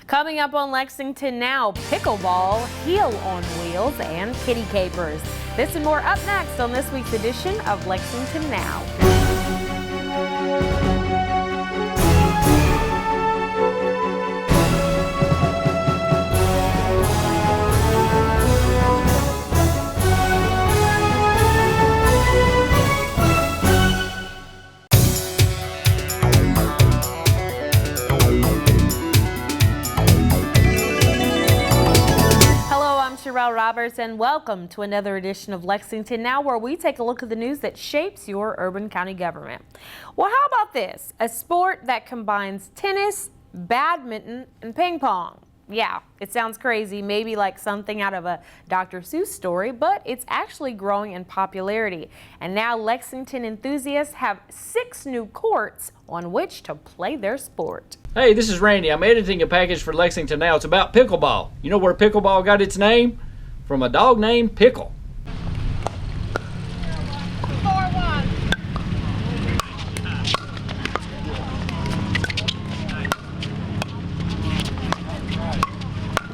Coming up on Lexington Now, pickleball, heel on wheels, and kitty capers. This and more up next on this week's edition of Lexington Now. Roberts, and welcome to another edition of Lexington Now, where we take a look at the news that shapes your urban county government. Well, how about this? A sport that combines tennis, badminton, and ping pong. Yeah, it sounds crazy, maybe like something out of a Dr. Seuss story, but it's actually growing in popularity. And now Lexington enthusiasts have 6 new courts on which to play their sport. Hey, this is Randy. I'm editing a package for Lexington Now. It's about pickleball. You know where pickleball got its name? From a dog named Pickle.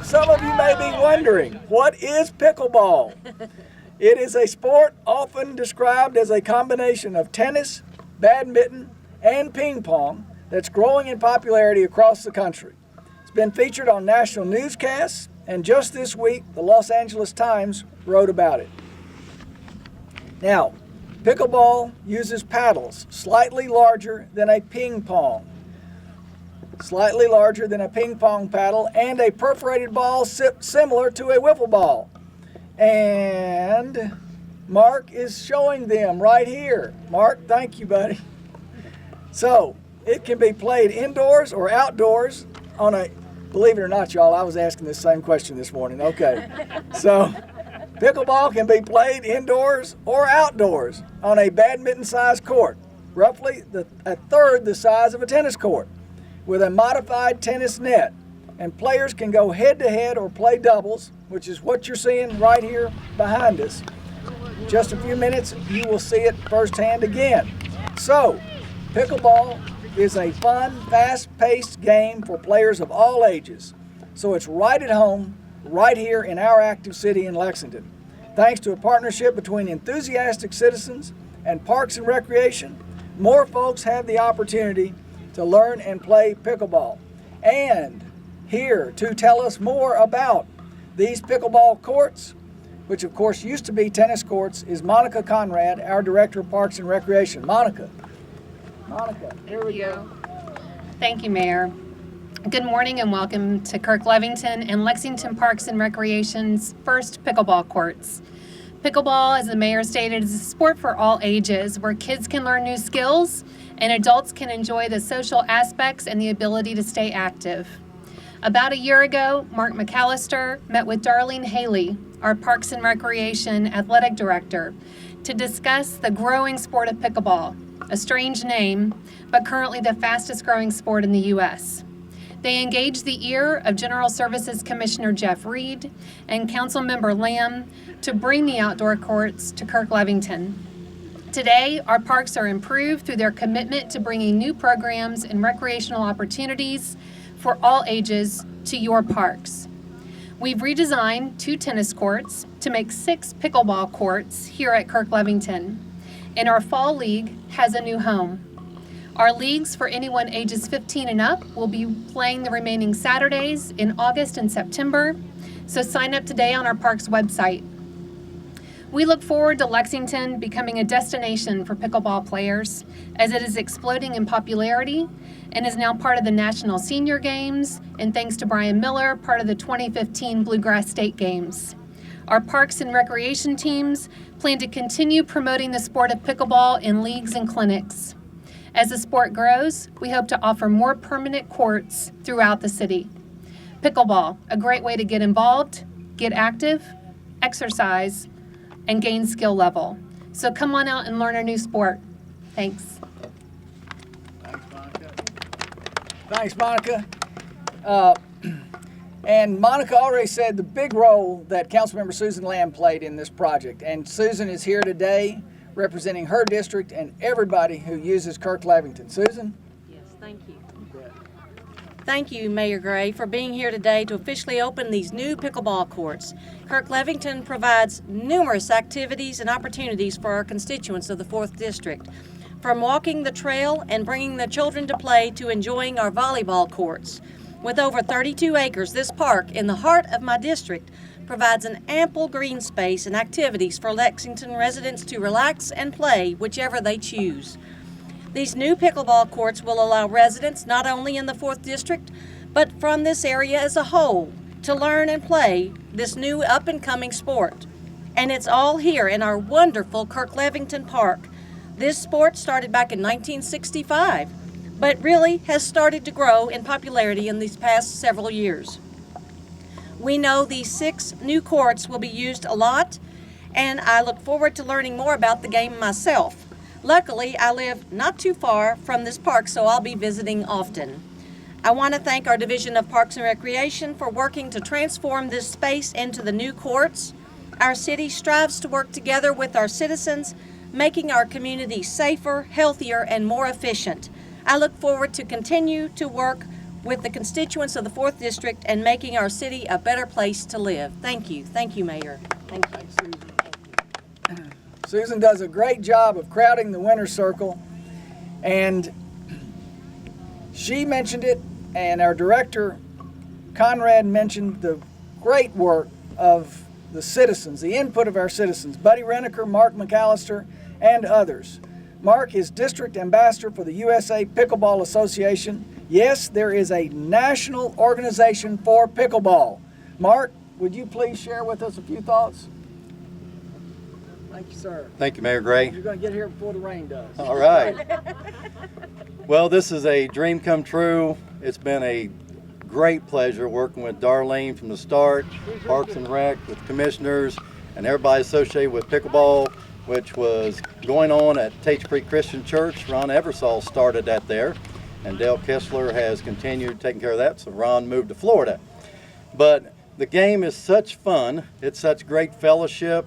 Some of you may be wondering, what is pickleball? It is a sport often described as a combination of tennis, badminton, and ping pong that's growing in popularity across the country. It's been featured on national newscasts, and just this week, the Los Angeles Times wrote about it. Now, pickleball uses paddles slightly larger than a ping pong. Slightly larger than a ping pong paddle, and a perforated ball similar to a wiffle ball. And Mark is showing them right here. Mark, thank you, buddy. So, it can be played indoors or outdoors on a, believe it or not, y'all, I was asking this same question this morning. Okay. So, pickleball can be played indoors or outdoors on a badminton-sized court, roughly a third the size of a tennis court, with a modified tennis net. And players can go head-to-head or play doubles, which is what you're seeing right here behind us. Just a few minutes, you will see it firsthand again. So, pickleball is a fun, fast-paced game for players of all ages. So it's right at home, right here in our active city in Lexington. Thanks to a partnership between enthusiastic citizens and Parks and Recreation, more folks have the opportunity to learn and play pickleball. And here to tell us more about these pickleball courts, which of course used to be tennis courts, is Monica Conrad, our Director of Parks and Recreation. Monica, here we go. Thank you, Mayor. Good morning and welcome to Kirk Levington and Lexington Parks and Recreation's first pickleball courts. Pickleball, as the mayor stated, is a sport for all ages where kids can learn new skills and adults can enjoy the social aspects and the ability to stay active. About a year ago, Mark McAllister met with Darlene Haley, our Parks and Recreation Athletic Director, to discuss the growing sport of pickleball, a strange name, but currently the fastest growing sport in the U.S. They engaged the ear of General Services Commissioner Jeff Reed and Councilmember Lamb to bring the outdoor courts to Kirk Levington. Today, our parks are improved through their commitment to bringing new programs and recreational opportunities for all ages to your parks. We've redesigned 2 tennis courts to make 6 pickleball courts here at Kirk Levington, and our fall league has a new home. Our leagues for anyone ages 15 and up will be playing the remaining Saturdays in August and September, so sign up today on our parks website. We look forward to Lexington becoming a destination for pickleball players, as it is exploding in popularity and is now part of the National Senior Games, and thanks to Brian Miller, part of the 2015 Bluegrass State Games. Our Parks and Recreation teams plan to continue promoting the sport of pickleball in leagues and clinics. As the sport grows, we hope to offer more permanent courts throughout the city. Pickleball, a great way to get involved, get active, exercise, and gain skill level. So come on out and learn a new sport. Thanks. Thanks, Monica. And Monica already said the big role that Councilmember Susan Lamb played in this project. And Susan is here today representing her district and everybody who uses Kirk Levington. Susan? Yes, thank you. Thank you, Mayor Gray, for being here today to officially open these new pickleball courts. Kirk-Levington provides numerous activities and opportunities for our constituents of the 4th District. From walking the trail and bringing the children to play to enjoying our volleyball courts. With over 32 acres, this park in the heart of my district provides an ample green space and activities for Lexington residents to relax and play whichever they choose. These new pickleball courts will allow residents not only in the 4th District, but from this area as a whole, to learn and play this new up-and-coming sport. And it's all here in our wonderful Kirk-Levington Park. This sport started back in 1965, but really has started to grow in popularity in these past several years. We know these 6 new courts will be used a lot, and I look forward to learning more about the game myself. Luckily, I live not too far from this park, so I'll be visiting often. I want to thank our Division of Parks and Recreation for working to transform this space into the new courts. Our city strives to work together with our citizens, making our community safer, healthier, and more efficient. I look forward to continue to work with the constituents of the 4th District and making our city a better place to live. Thank you. Thank you, Mayor. Thank you. Thanks, Susan. Susan does a great job of crowding the winner's circle, and she mentioned it, and our director, Conrad, mentioned the great work of the citizens, the input of our citizens, Buddy Reneker, Mark McAllister, and others. Mark is district ambassador for the USA Pickleball Association. Yes, there is a national organization for pickleball. Mark, would you please share with us a few thoughts? Thank you, sir. Thank you, Mayor Gray. You're going to get here before the rain does. All right. Well, this is a dream come true. It's been a great pleasure working with Darlene from the start, Parks and Rec, with commissioners, and everybody associated with pickleball, which was going on at Tate Creek Christian Church. Ron Eversole started that there, and Dale Kessler has continued taking care of that, so Ron moved to Florida. But the game is such fun. It's such great fellowship.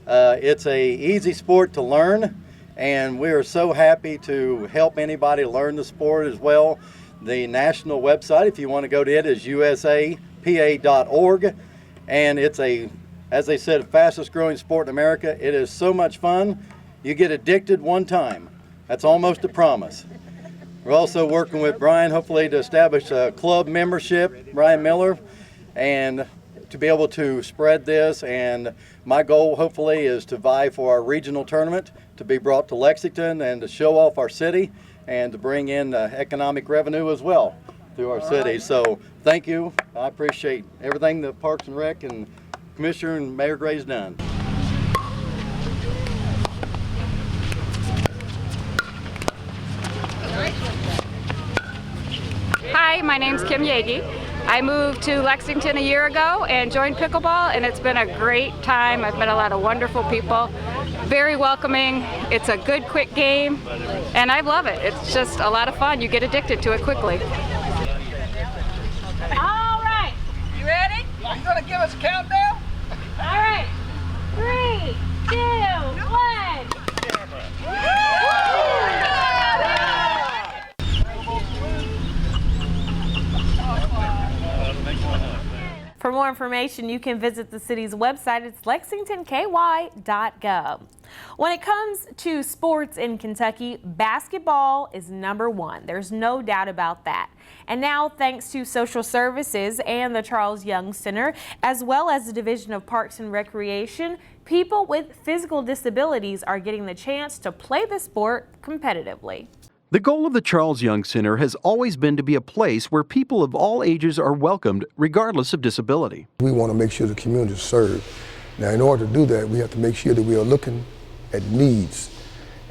It's a easy sport to learn, and we are so happy to help anybody learn the sport as well. The national website, if you want to go to it, is usapa.org, and it's as they said, fastest growing sport in America. It is so much fun. You get addicted one time. That's almost a promise. We're also working with Brian, hopefully, to establish a club membership, Brian Miller, and to be able to spread this. And my goal, hopefully, is to vie for our regional tournament to be brought to Lexington and to show off our city and to bring in economic revenue as well through our city. So thank you. I appreciate everything that Parks and Rec and Commissioner and Mayor Gray's done. Hi, my name's Kim Yagi. I moved to Lexington a year ago and joined pickleball, and it's been a great time. I've met a lot of wonderful people, very welcoming. It's a good, quick game, and I love it. It's just a lot of fun. You get addicted to it quickly. All right, you ready? You gonna give us a countdown? All right, 3, 2, 1. For more information, you can visit the city's website. It's lexingtonky.gov. When it comes to sports in Kentucky, basketball is #1. There's no doubt about that. And now, thanks to social services and the Charles Young Center, as well as the Division of Parks and Recreation, people with physical disabilities are getting the chance to play the sport competitively. The goal of the Charles Young Center has always been to be a place where people of all ages are welcomed, regardless of disability. We want to make sure the community is served. Now, in order to do that, we have to make sure that we are looking at needs.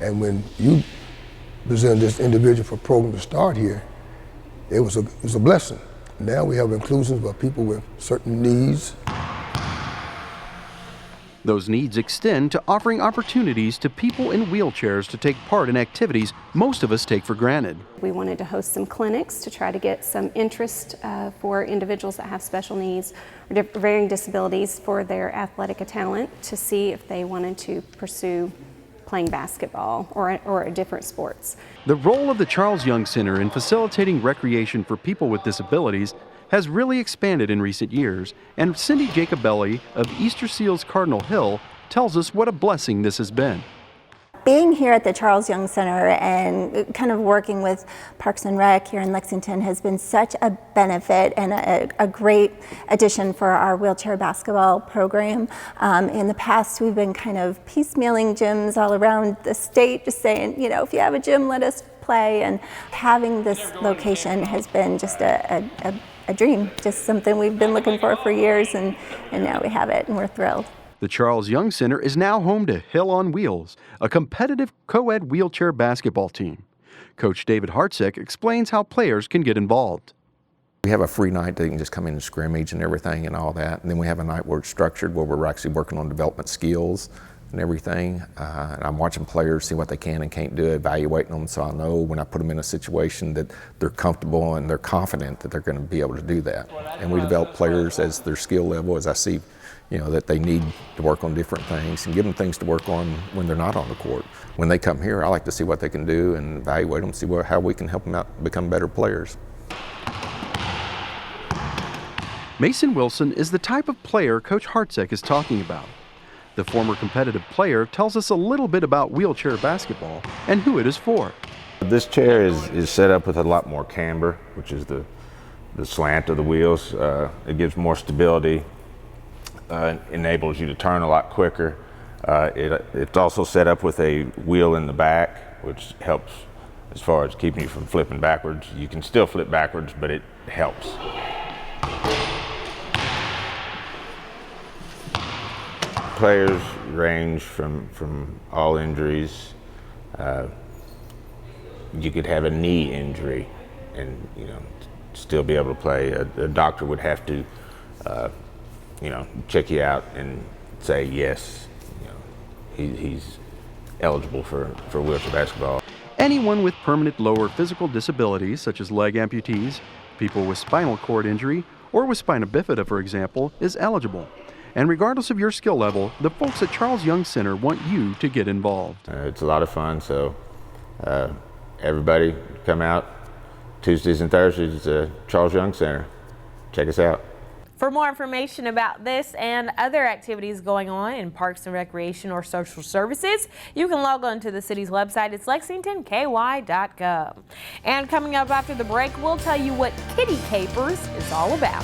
And when you present this individual for a program to start here, it was a blessing. Now we have inclusions for people with certain needs. Those needs extend to offering opportunities to people in wheelchairs to take part in activities most of us take for granted. We wanted to host some clinics to try to get some interest for individuals that have special needs or varying disabilities for their athletic talent, to see if they wanted to pursue playing basketball or different sports. The role of the Charles Young Center in facilitating recreation for people with disabilities has really expanded in recent years, and Cindy Jacobelli of Easter Seals Cardinal Hill tells us what a blessing this has been. Being here at the Charles Young Center and kind of working with Parks and Rec here in Lexington has been such a benefit and a great addition for our wheelchair basketball program. In the past, we've been kind of piecemealing gyms all around the state, just saying, you know, if you have a gym, let us play. And having this location has been just a dream, just something we've been looking for years, and now we have it, and we're thrilled. The Charles Young Center is now home to Hill on Wheels, a competitive co-ed wheelchair basketball team. Coach David Hartsick explains how players can get involved. We have a free night they can just come in and scrimmage and everything and all that. And then we have a night where it's structured, where we're actually working on development skills and everything. And I'm watching players, see what they can and can't do, evaluating them, so I know when I put them in a situation that they're comfortable and they're confident that they're going to be able to do that. And we develop players as their skill level, as I see, you know, that they need to work on different things, and give them things to work on when they're not on the court. When they come here, I like to see what they can do and evaluate them, see how we can help them out become better players. Mason Wilson is the type of player Coach Hartsick is talking about. The former competitive player tells us a little bit about wheelchair basketball and who it is for. This chair is set up with a lot more camber, which is the slant of the wheels. It gives more stability. Enables you to turn a lot quicker. It's also set up with a wheel in the back, which helps as far as keeping you from flipping backwards. You can still flip backwards, but it helps. Players range from all injuries. You could have a knee injury and, you know, still be able to play. A doctor would have to you know, check you out and say yes, you know, he's eligible for wheelchair basketball. Anyone with permanent lower physical disabilities, such as leg amputees, people with spinal cord injury, or with spina bifida, for example, is eligible. And regardless of your skill level, the folks at Charles Young Center want you to get involved. It's a lot of fun, so everybody come out Tuesdays and Thursdays at Charles Young Center. Check us out. For more information about this and other activities going on in Parks and Recreation or Social Services, you can log on to the city's website. It's lexingtonky.gov. And coming up after the break, we'll tell you what Kitty Capers is all about.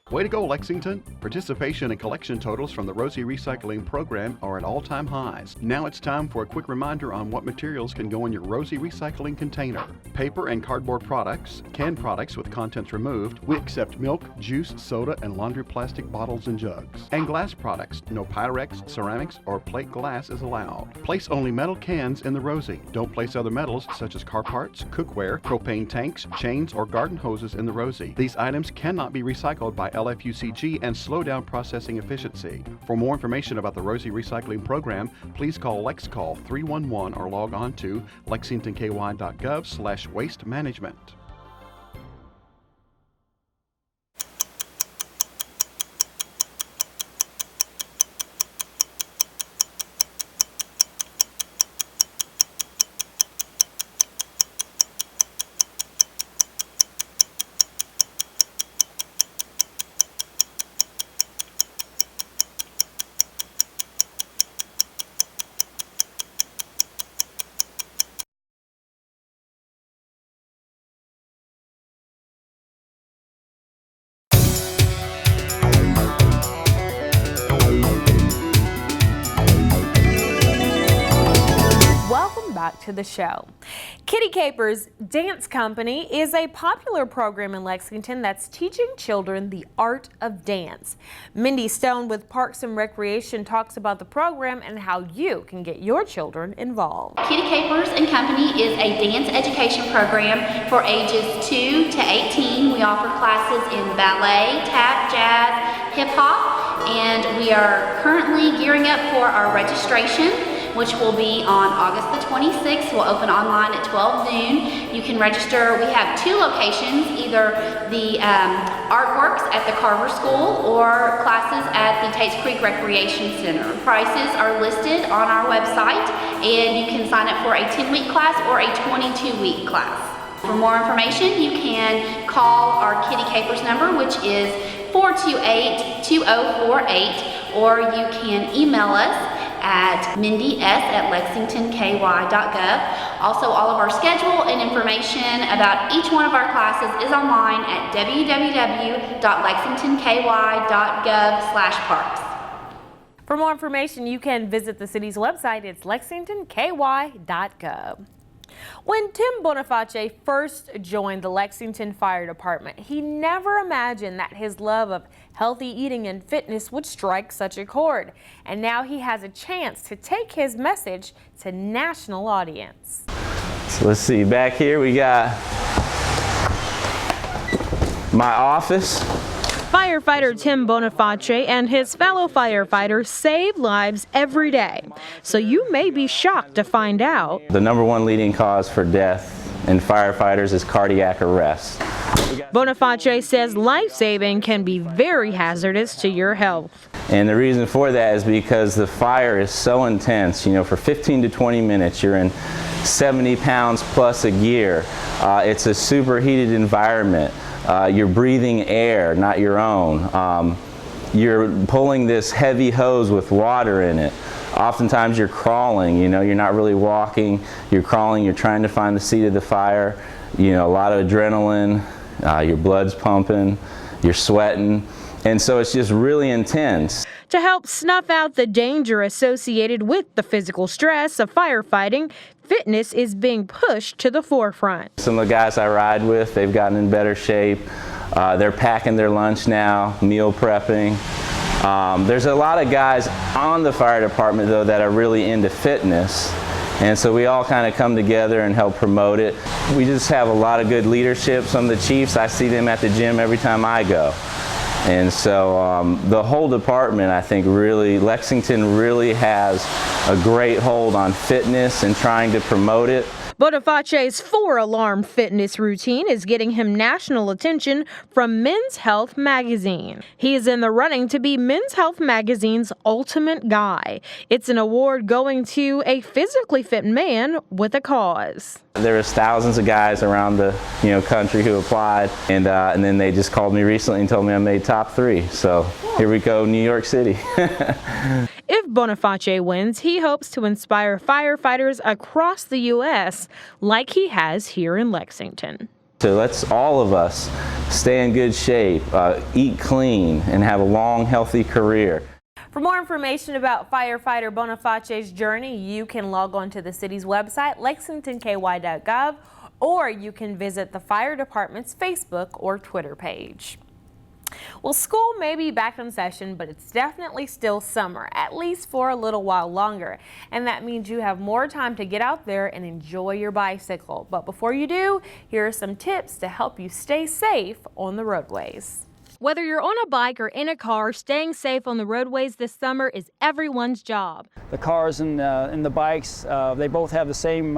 Way to go, Lexington! Participation and collection totals from the Rosie Recycling Program are at all-time highs. Now it's time for a quick reminder on what materials can go in your Rosie Recycling container. Paper and cardboard products, canned products with contents removed. We accept milk, juice, soda, and laundry plastic bottles and jugs. And glass products. No Pyrex, ceramics, or plate glass is allowed. Place only metal cans in the Rosie. Don't place other metals such as car parts, cookware, propane tanks, chains, or garden hoses in the Rosie. These items cannot be recycled by LFUCG and slow down processing efficiency. For more information about the Rosie Recycling Program, please call LexCall 311 or log on to lexingtonky.gov/waste management. Back to the show. Kitty Capers Dance Company is a popular program in Lexington that's teaching children the art of dance. Mindy Stone with Parks and Recreation talks about the program and how you can get your children involved. Kitty Capers and Company is a dance education program for ages 2 to 18. We offer classes in ballet, tap, jazz, hip hop, and we are currently gearing up for our registration. which will be on August the 26th. We'll open online at 12 noon. You can register. We have 2 locations, either the Artworks at the Carver School or classes at the Tates Creek Recreation Center. Prices are listed on our website, and you can sign up for a 10-week class or a 22-week class. For more information, you can call our Kitty Capers number, which is 428-2048, or you can email us at mindys@lexingtonky.gov. Also, all of our schedule and information about each one of our classes is online at www.lexingtonky.gov/parks. For more information, you can visit the city's website. It's lexingtonky.gov. When Tim Bonifacio first joined the Lexington Fire Department, he never imagined that his love of healthy eating and fitness would strike such a chord. And now he has a chance to take his message to national audience. So let's see, back here we got my office. Firefighter Tim Bonifacio and his fellow firefighters save lives every day. So you may be shocked to find out The #1 leading cause for death in firefighters is cardiac arrest. Bonifacio says life-saving can be very hazardous to your health. And the reason for that is because the fire is so intense. You know, for 15 to 20 minutes, you're in 70 pounds plus a gear. It's a superheated environment. You're breathing air, not your own. You're pulling this heavy hose with water in it. Oftentimes you're crawling, you know, you're not really walking, you're crawling, you're trying to find the seat of the fire. You know, a lot of adrenaline, your blood's pumping, you're sweating, and so it's just really intense. To help snuff out the danger associated with the physical stress of firefighting, fitness is being pushed to the forefront. Some of the guys I ride with, they've gotten in better shape. They're packing their lunch now, meal prepping. There's a lot of guys on the fire department, though, that are really into fitness. And so we all kind of come together and help promote it. We just have a lot of good leadership. Some of the chiefs, I see them at the gym every time I go. And so the whole department, I think, really, Lexington really has a great hold on fitness and trying to promote it. Bonifacio's 4-alarm fitness routine is getting him national attention from Men's Health magazine. He is in the running to be Men's Health magazine's ultimate guy. It's an award going to a physically fit man with a cause. There was thousands of guys around the country who applied, and then they just called me recently and told me I made top 3. So here we go, New York City. If Bonifacio wins, he hopes to inspire firefighters across the U.S. like he has here in Lexington. So let's all of us stay in good shape, eat clean, and have a long, healthy career. For more information about Firefighter Bonifacio's journey, you can log on to the city's website, lexingtonky.gov, or you can visit the fire department's Facebook or Twitter page. Well, school may be back in session, but it's definitely still summer, at least for a little while longer. And that means you have more time to get out there and enjoy your bicycle. But before you do, here are some tips to help you stay safe on the roadways. Whether you're on a bike or in a car, staying safe on the roadways this summer is everyone's job. The cars and the bikes, they both have the same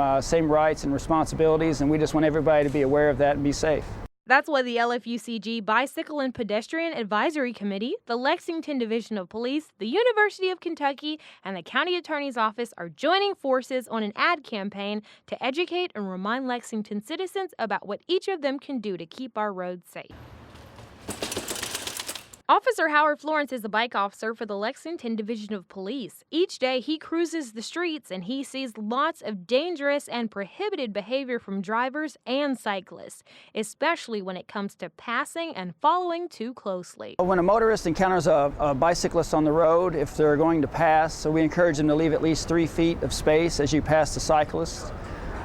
rights and responsibilities, and we just want everybody to be aware of that and be safe. That's why the LFUCG Bicycle and Pedestrian Advisory Committee, the Lexington Division of Police, the University of Kentucky, and the County Attorney's Office are joining forces on an ad campaign to educate and remind Lexington citizens about what each of them can do to keep our roads safe. Officer Howard Florence is a bike officer for the Lexington Division of Police. Each day he cruises the streets and he sees lots of dangerous and prohibited behavior from drivers and cyclists, especially when it comes to passing and following too closely. When a motorist encounters a bicyclist on the road, if they're going to pass, so we encourage them to leave at least 3 feet of space as you pass the cyclist.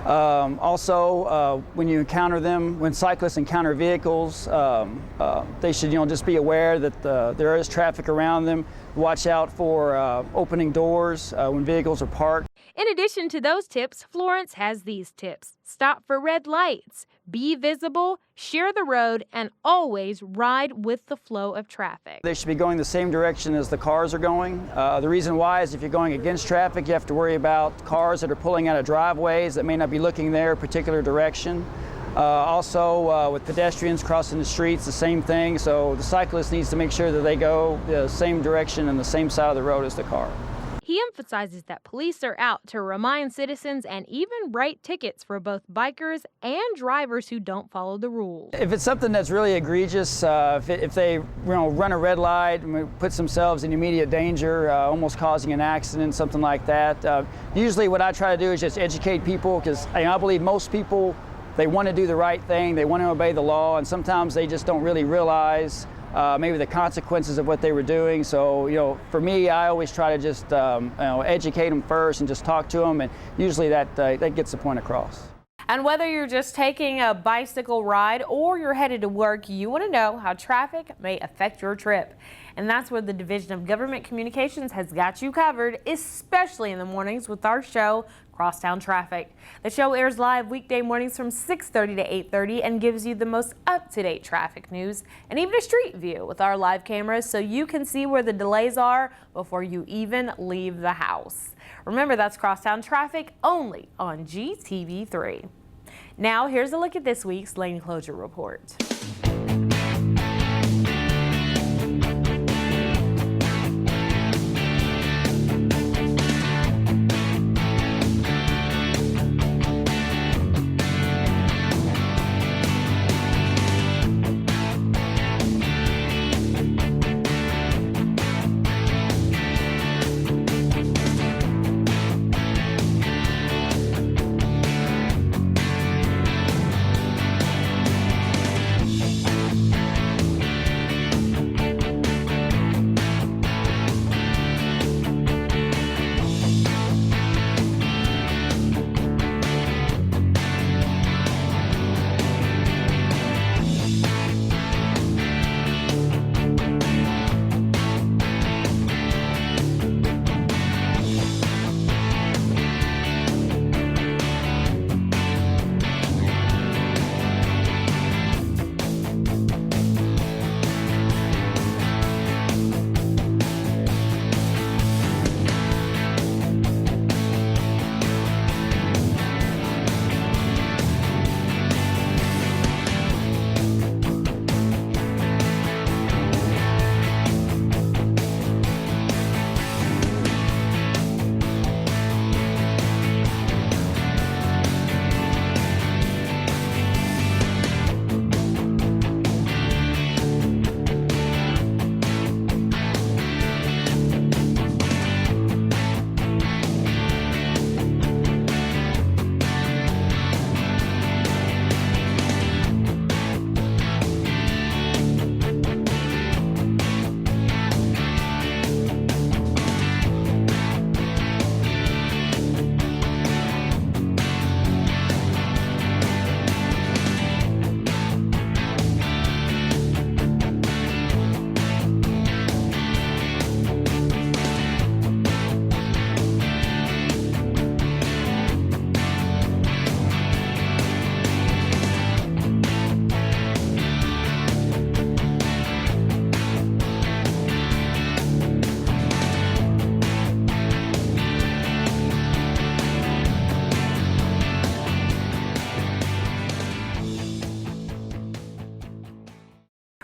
Also, when you encounter them, when cyclists encounter vehicles, they should just be aware that there is traffic around them. Watch out for opening doors when vehicles are parked. In addition to those tips, Florence has these tips. Stop for red lights, be visible, share the road, and always ride with the flow of traffic. They should be going the same direction as the cars are going. The reason why is if you're going against traffic, you have to worry about cars that are pulling out of driveways that may not be looking their particular direction. Also, with pedestrians crossing the streets, the same thing. So the cyclist needs to make sure that they go the same direction and the same side of the road as the car. He emphasizes that police are out to remind citizens and even write tickets for both bikers and drivers who don't follow the rules. If it's something that's really egregious, if they run a red light and puts themselves in immediate danger, almost causing an accident, something like that, usually what I try to do is just educate people, because I believe most people, they want to do the right thing, they want to obey the law, and sometimes they just don't really realize maybe the consequences of what they were doing. So, for me, I always try to just educate them first and just talk to them, and usually that gets the point across. And whether you're just taking a bicycle ride or you're headed to work, you want to know how traffic may affect your trip. And that's where the Division of Government Communications has got you covered, especially in the mornings with our show, Crosstown Traffic. The show airs live weekday mornings from 6:30 to 8:30 and gives you the most up-to-date traffic news and even a street view with our live cameras so you can see where the delays are before you even leave the house. Remember, that's Crosstown Traffic only on GTV3. Now, here's a look at this week's lane closure report.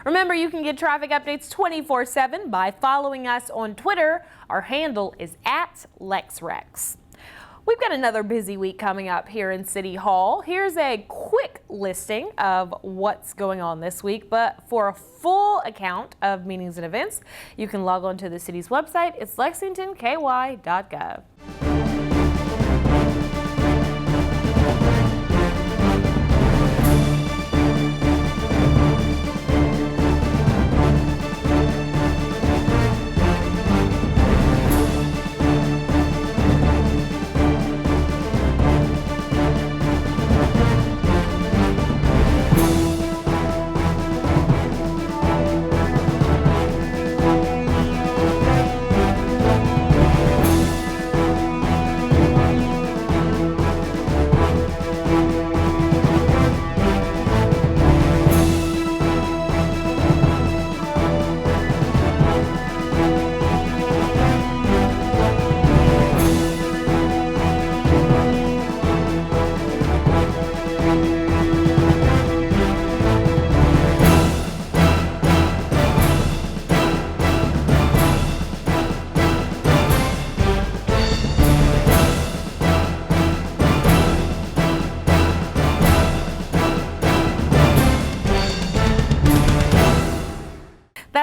Remember, you can get traffic updates 24/7 by following us on Twitter. Our handle is @LexRex. We've got another busy week coming up here in City Hall. Here's a quick listing of what's going on this week, but for a full account of meetings and events, you can log on to the city's website. It's lexingtonky.gov.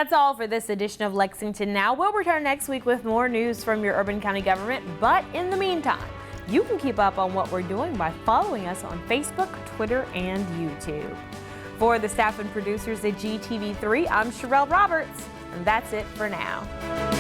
That's all for this edition of Lexington Now. We'll return next week with more news from your urban county government, but in the meantime, you can keep up on what we're doing by following us on Facebook, Twitter, and YouTube. For the staff and producers at GTV3, I'm Sherelle Roberts, and that's it for now.